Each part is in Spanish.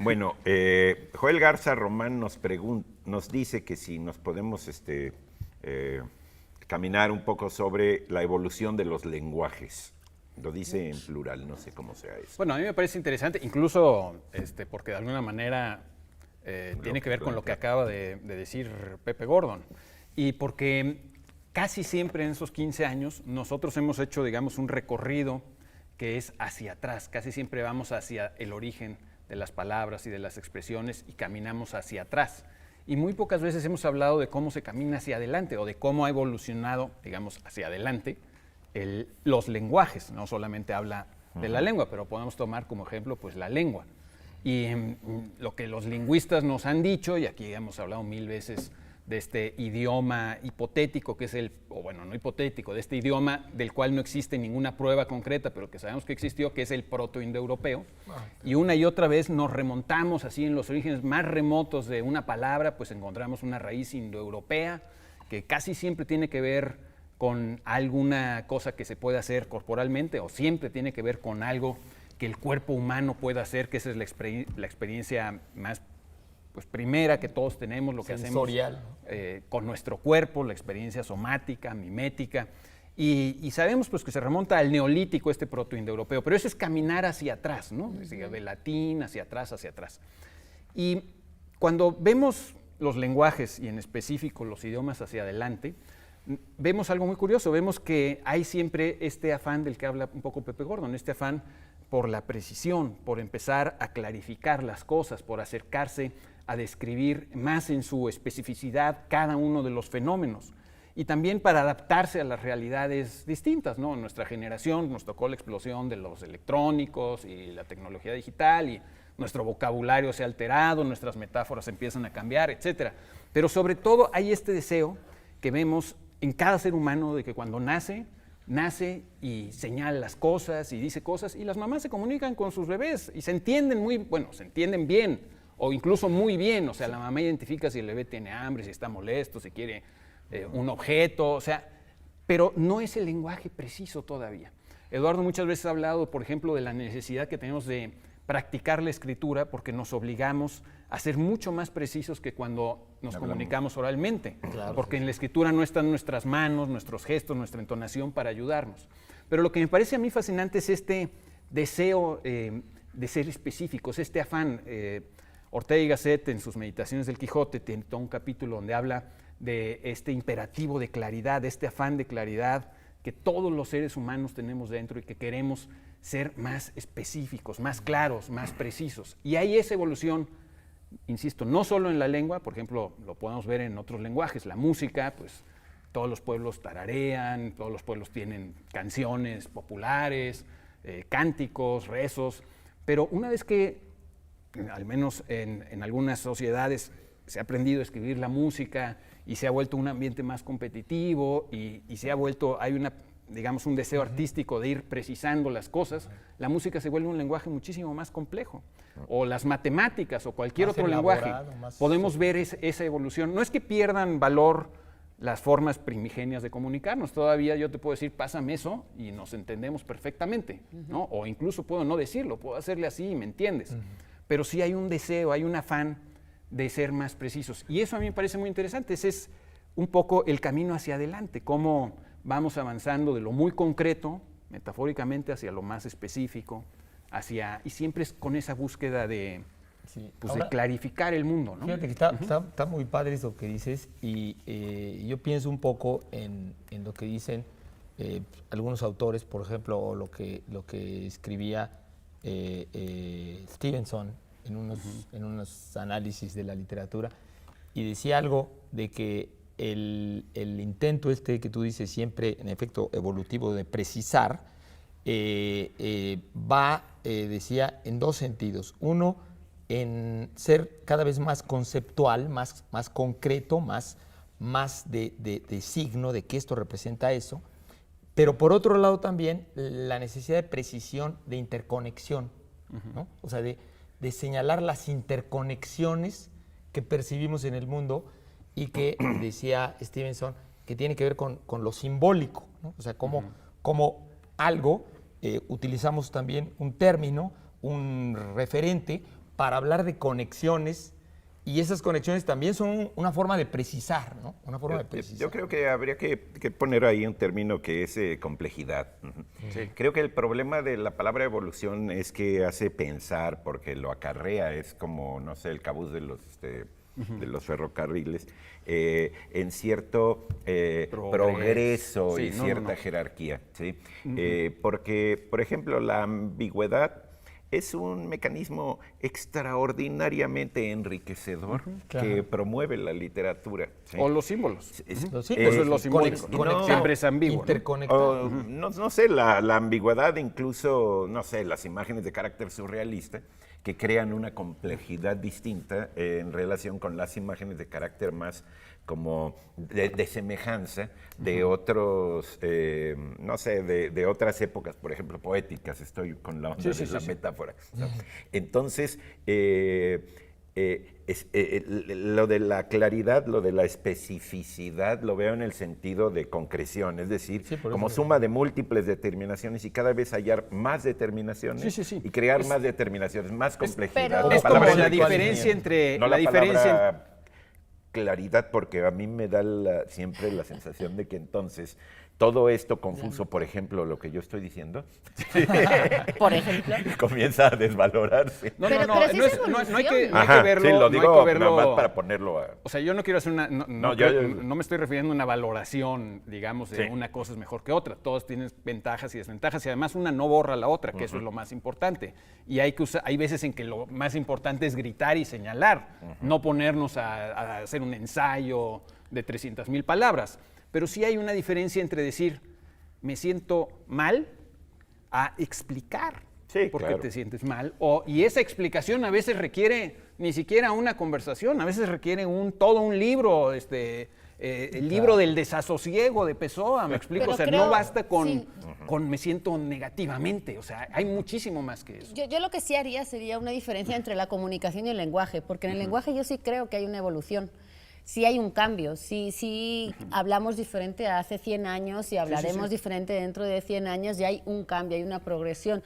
Bueno, Joel Garza Román nos dice que si nos podemos caminar un poco sobre la evolución de los lenguajes. Lo dice en plural, no sé cómo sea eso. Bueno, a mí me parece interesante, incluso porque de alguna manera tiene que ver con lo que acaba de decir Pepe Gordon. Y porque casi siempre en esos 15 años nosotros hemos hecho, digamos, un recorrido que es hacia atrás. Casi siempre vamos hacia el origen de las palabras y de las expresiones y caminamos hacia atrás. Y muy pocas veces hemos hablado de cómo se camina hacia adelante o de cómo ha evolucionado, digamos, hacia adelante los lenguajes. No solamente habla de la lengua, pero podemos tomar como ejemplo pues la lengua. Y lo que los lingüistas nos han dicho, y aquí hemos hablado 1000 veces de este idioma hipotético que es no hipotético, de este idioma del cual no existe ninguna prueba concreta, pero que sabemos que existió, que es el proto-indoeuropeo. Y una y otra vez nos remontamos así en los orígenes más remotos de una palabra, pues encontramos una raíz indoeuropea que casi siempre tiene que ver con alguna cosa que se puede hacer corporalmente o siempre tiene que ver con algo que el cuerpo humano puede hacer, que esa es la experiencia más primera que todos tenemos, lo que sensorial, hacemos con nuestro cuerpo, la experiencia somática, mimética, y sabemos pues que se remonta al neolítico, este proto-indoeuropeo, pero eso es caminar hacia atrás, ¿no? Es decir, de latín hacia atrás, hacia atrás. Y cuando vemos los lenguajes, y en específico los idiomas hacia adelante, vemos algo muy curioso, vemos que hay siempre este afán del que habla un poco Pepe Gordon, este afán por la precisión, por empezar a clarificar las cosas, por acercarse a describir más en su especificidad cada uno de los fenómenos y también para adaptarse a las realidades distintas, ¿no? En nuestra generación nos tocó la explosión de los electrónicos y la tecnología digital y nuestro vocabulario se ha alterado, nuestras metáforas empiezan a cambiar, etcétera. Pero sobre todo hay este deseo que vemos en cada ser humano de que cuando nace y señala las cosas y dice cosas, y las mamás se comunican con sus bebés y se entienden se entienden bien, o incluso muy bien. O sea, la mamá identifica si el bebé tiene hambre, si está molesto, si quiere un objeto, o sea, pero no es el lenguaje preciso todavía. Eduardo muchas veces ha hablado, por ejemplo, de la necesidad que tenemos de practicar la escritura porque nos obligamos a ser mucho más precisos que cuando nos comunicamos oralmente, porque en la escritura no están nuestras manos, nuestros gestos, nuestra entonación para ayudarnos. Pero lo que me parece a mí fascinante es este deseo de ser específicos, este afán. Ortega y Gasset en sus Meditaciones del Quijote tiene todo un capítulo donde habla de este imperativo de claridad, de este afán de claridad que todos los seres humanos tenemos dentro y que queremos ser más específicos, más claros, más precisos. Y hay esa evolución, insisto, no solo en la lengua, por ejemplo, lo podemos ver en otros lenguajes, la música, pues todos los pueblos tararean, todos los pueblos tienen canciones populares, cánticos, rezos, pero una vez que, al menos en algunas sociedades, se ha aprendido a escribir la música y se ha vuelto un ambiente más competitivo y se ha vuelto, hay un deseo artístico de ir precisando las cosas, la música se vuelve un lenguaje muchísimo más complejo. O las matemáticas o cualquier otro lenguaje. Podemos ver esa evolución. No es que pierdan valor las formas primigenias de comunicarnos. Todavía yo te puedo decir, pásame eso y nos entendemos perfectamente, ¿no? O incluso puedo no decirlo, puedo hacerle así y me entiendes. Pero sí hay un deseo, hay un afán de ser más precisos. Y eso a mí me parece muy interesante. Ese es un poco el camino hacia adelante, cómo vamos avanzando de lo muy concreto, metafóricamente, hacia lo más específico, y siempre es con esa búsqueda de clarificar el mundo, ¿no? Fíjate que está muy padre eso que dices y yo pienso un poco en lo que dicen algunos autores, por ejemplo, o lo que escribía Stevenson en unos análisis de la literatura, y decía algo de que el intento que tú dices siempre, en efecto, evolutivo de precisar, decía, en dos sentidos. Uno, en ser cada vez más conceptual, más concreto, más de signo de que esto representa eso, pero por otro lado también la necesidad de precisión, de interconexión, ¿no? O sea, de señalar las interconexiones que percibimos en el mundo y que, decía Stevenson, que tiene que ver con lo simbólico, ¿no? O sea, como algo, utilizamos también un término, un referente, para hablar de conexiones, y esas conexiones también son una forma de precisar, ¿no? Una forma de precisar. Yo creo que habría que poner ahí un término que es complejidad. Sí. Creo que el problema de la palabra evolución es que hace pensar, porque lo acarrea, es como, no sé, el cabuz de los ferrocarriles, en cierto progreso y cierta jerarquía. ¿Sí? Porque, por ejemplo, la ambigüedad es un mecanismo extraordinariamente enriquecedor que promueve la literatura. ¿Sí? O los símbolos. Los símbolos. Eso es lo simbólico. Siempre es ambiguo. Interconectado. No sé, la ambigüedad, incluso, no sé, las imágenes de carácter surrealista, que crean una complejidad distinta en relación con las imágenes de carácter más como de semejanza de otros, no sé, de otras épocas, por ejemplo, poéticas, estoy con la onda de la metáfora. ¿No? Entonces, lo de la claridad, lo de la especificidad, lo veo en el sentido de concreción, es decir, como suma de múltiples determinaciones y cada vez hallar más determinaciones y crear más determinaciones, más complejidad. Es como la diferencia entre... No la diferencia claridad, porque a mí me da siempre la sensación de que entonces todo esto confuso, por ejemplo, lo que yo estoy diciendo, por ejemplo, comienza a desvalorarse. No hay que verlo. Sí, lo digo no hay que verlo, nada más para ponerlo a... O sea, yo no quiero hacer no me estoy refiriendo a una valoración, digamos, de una cosa es mejor que otra. Todas tienen ventajas y desventajas y además una no borra la otra, que eso es lo más importante. Y hay veces en que lo más importante es gritar y señalar, no ponernos a hacer un ensayo de 300,000 palabras. Pero sí hay una diferencia entre decir, me siento mal, a explicar por qué te sientes mal. Y esa explicación a veces requiere ni siquiera una conversación, a veces requiere todo un libro, el libro del desasosiego de Pessoa, me explico. Pero o sea, no basta con me siento negativamente, o sea, hay muchísimo más que eso. Yo lo que sí haría sería una diferencia entre la comunicación y el lenguaje, porque en el lenguaje yo sí creo que hay una evolución. Sí hay un cambio, sí hablamos diferente hace 100 años y hablaremos diferente dentro de 100 años y hay un cambio, hay una progresión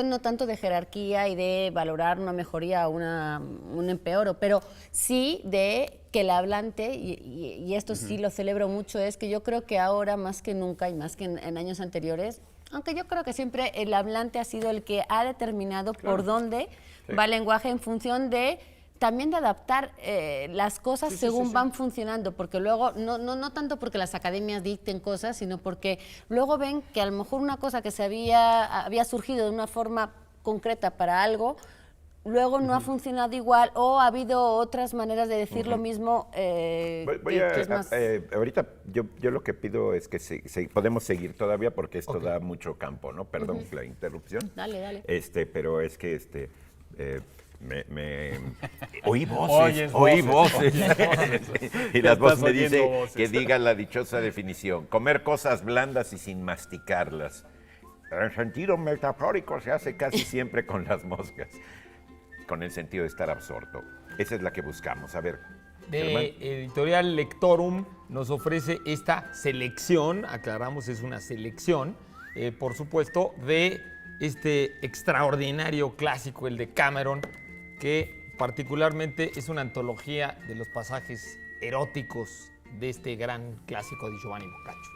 no tanto de jerarquía y de valorar una mejoría o un empeoro, pero sí de que el hablante, y esto sí lo celebro mucho, es que yo creo que ahora más que nunca y más que en años anteriores, aunque yo creo que siempre el hablante ha sido el que ha determinado por dónde va el lenguaje en función de también de adaptar las cosas según van funcionando, porque luego, no tanto porque las academias dicten cosas, sino porque luego ven que a lo mejor una cosa que había surgido de una forma concreta para algo, luego no ha funcionado igual o ha habido otras maneras de decir lo mismo que es más... ahorita yo lo que pido es que podemos seguir todavía porque esto da mucho campo, ¿no? Perdón la interrupción. Dale. Pero es que oí voces. Y la voz me dice que diga la dichosa definición: comer cosas blandas y sin masticarlas. En sentido metafórico se hace casi siempre con las moscas, con el sentido de estar absorto. Esa es la que buscamos. A ver, de Editorial Lectorum nos ofrece esta selección, aclaramos, es una selección, por supuesto, de este extraordinario clásico, el de Cameron, que particularmente es una antología de los pasajes eróticos de este gran clásico de Giovanni Boccaccio.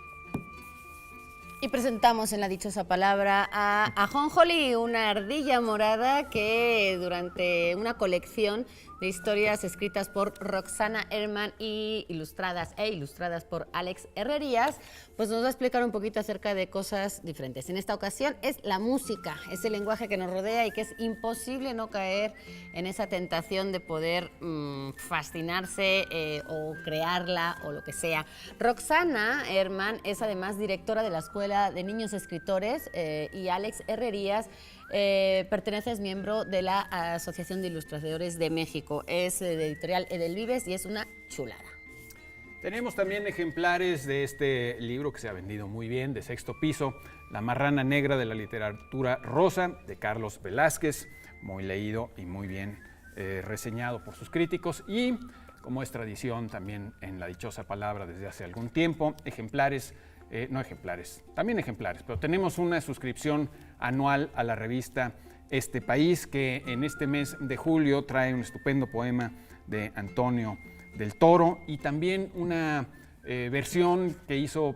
Y presentamos en la dichosa palabra a Ajonjolí, una ardilla morada que durante una colección de historias escritas por Roxana Herman y ilustradas por Alex Herrerías, pues nos va a explicar un poquito acerca de cosas diferentes. En esta ocasión es la música, es el lenguaje que nos rodea y que es imposible no caer en esa tentación de poder fascinarse o crearla o lo que sea. Roxana Herman es además directora de la Escuela de Niños Escritores y Alex Herrerías es miembro de la Asociación de Ilustradores de México. Es de editorial Edelvives y es una chulada. Tenemos también ejemplares de este libro que se ha vendido muy bien, de Sexto Piso, La marrana negra de la literatura rosa, de Carlos Velázquez, muy leído y muy bien reseñado por sus críticos. Y, como es tradición también en la dichosa palabra desde hace algún tiempo, también ejemplares, pero tenemos una suscripción anual a la revista este país, que en este mes de julio trae un estupendo poema de Antonio del Toro y también una versión que hizo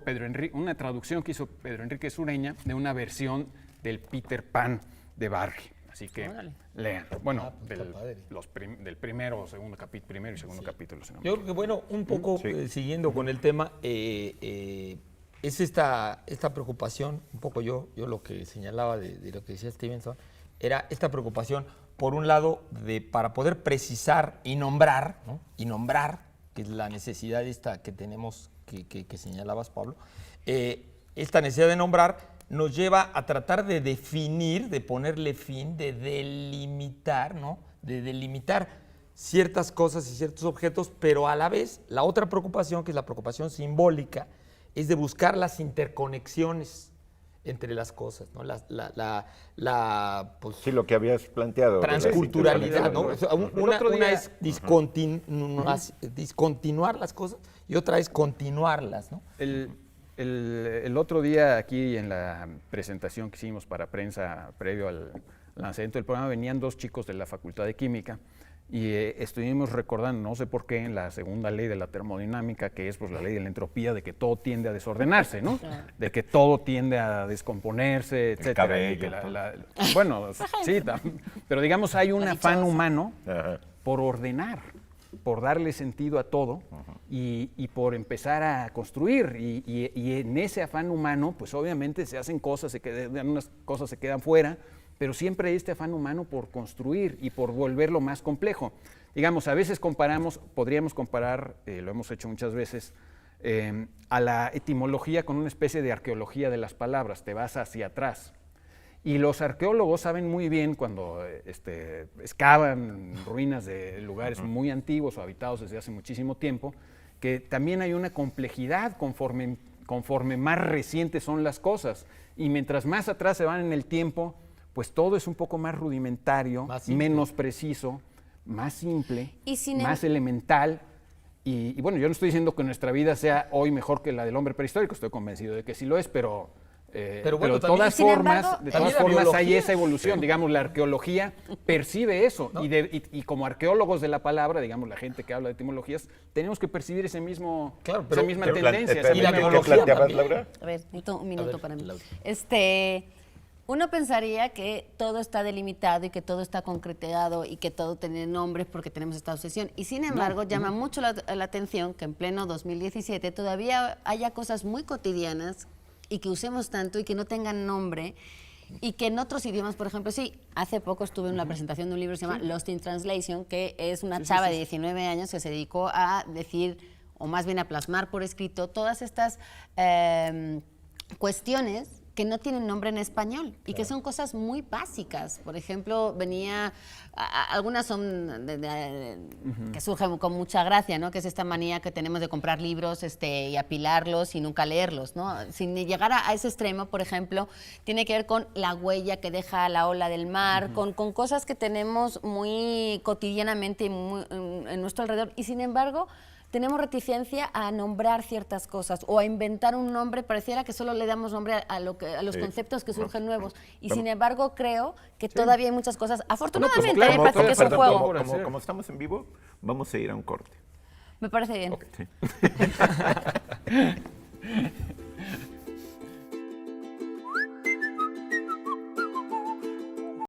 una traducción que hizo Pedro Enrique Sureña de una versión del Peter Pan de Barry. Así que lean. Bueno, del primero y segundo capítulo. Si no Yo creo que, bueno, un poco siguiendo con el tema, es esta preocupación, un poco yo lo que señalaba de lo que decía Stevenson, era esta preocupación, por un lado, para poder precisar y nombrar, ¿no? Y nombrar, que es la necesidad esta que tenemos, que señalabas, Pablo, esta necesidad de nombrar nos lleva a tratar de definir, de ponerle fin, de delimitar, ¿no? De delimitar ciertas cosas y ciertos objetos, pero a la vez la otra preocupación, que es la preocupación simbólica, es de buscar las interconexiones entre las cosas, ¿no? Pues, sí, lo que habías planteado. Transculturalidad, ¿no? O sea, una es discontinuar las cosas y otra es continuarlas, ¿no? El otro día aquí en la presentación que hicimos para prensa previo al lanzamiento del programa venían 2 chicos de la Facultad de Química y estuvimos recordando, no sé por qué, en la segunda ley de la termodinámica, que es pues la ley de la entropía, de que todo tiende a desordenarse, ¿no? De que todo tiende a descomponerse, etcétera. Bueno, sí, pero digamos hay un afán humano por ordenar, por darle sentido a todo y por empezar a construir. Y en ese afán humano, pues obviamente se hacen cosas, unas cosas se quedan fuera, pero siempre hay este afán humano por construir y por volverlo más complejo. Digamos, a veces podríamos comparar, lo hemos hecho muchas veces, a la etimología con una especie de arqueología de las palabras, te vas hacia atrás. Y los arqueólogos saben muy bien cuando excavan ruinas de lugares muy antiguos o habitados desde hace muchísimo tiempo, que también hay una complejidad conforme más recientes son las cosas. Y mientras más atrás se van en el tiempo, pues todo es un poco más rudimentario, menos preciso, más simple, más elemental. Y bueno, yo no estoy diciendo que nuestra vida sea hoy mejor que la del hombre prehistórico, estoy convencido de que sí lo es, pero bueno, de todas formas hay esa evolución. Digamos, la arqueología percibe eso, ¿no? Y como arqueólogos de la palabra, digamos, la gente que habla de etimologías, tenemos que percibir esa misma tendencia. ¿Y la arqueología planteabas, Laura? A ver, un minuto para mí. Uno pensaría que todo está delimitado y que todo está concretado y que todo tiene nombres porque tenemos esta obsesión. Y sin embargo, llama mucho la atención que en pleno 2017 todavía haya cosas muy cotidianas y que usemos tanto y que no tengan nombre y que en otros idiomas, por ejemplo, hace poco estuve en una presentación de un libro que se llama Lost in Translation, que es una chava de 19 años que se dedicó a decir, o más bien a plasmar por escrito, todas estas cuestiones que no tienen nombre en español y que son cosas muy básicas. Por ejemplo, algunas son que surgen con mucha gracia, ¿no? Que es esta manía que tenemos de comprar libros y apilarlos y nunca leerlos, ¿no? Sin llegar a ese extremo, por ejemplo, tiene que ver con la huella que deja la ola del mar, con cosas que tenemos muy cotidianamente en nuestro alrededor y sin embargo tenemos reticencia a nombrar ciertas cosas o a inventar un nombre. Pareciera que solo le damos nombre a los conceptos que surgen nuevos. Y sin embargo, creo que todavía hay muchas cosas. Afortunadamente, me parece que es un juego. Como estamos en vivo, vamos a ir a un corte. Me parece bien. Okay. Sí.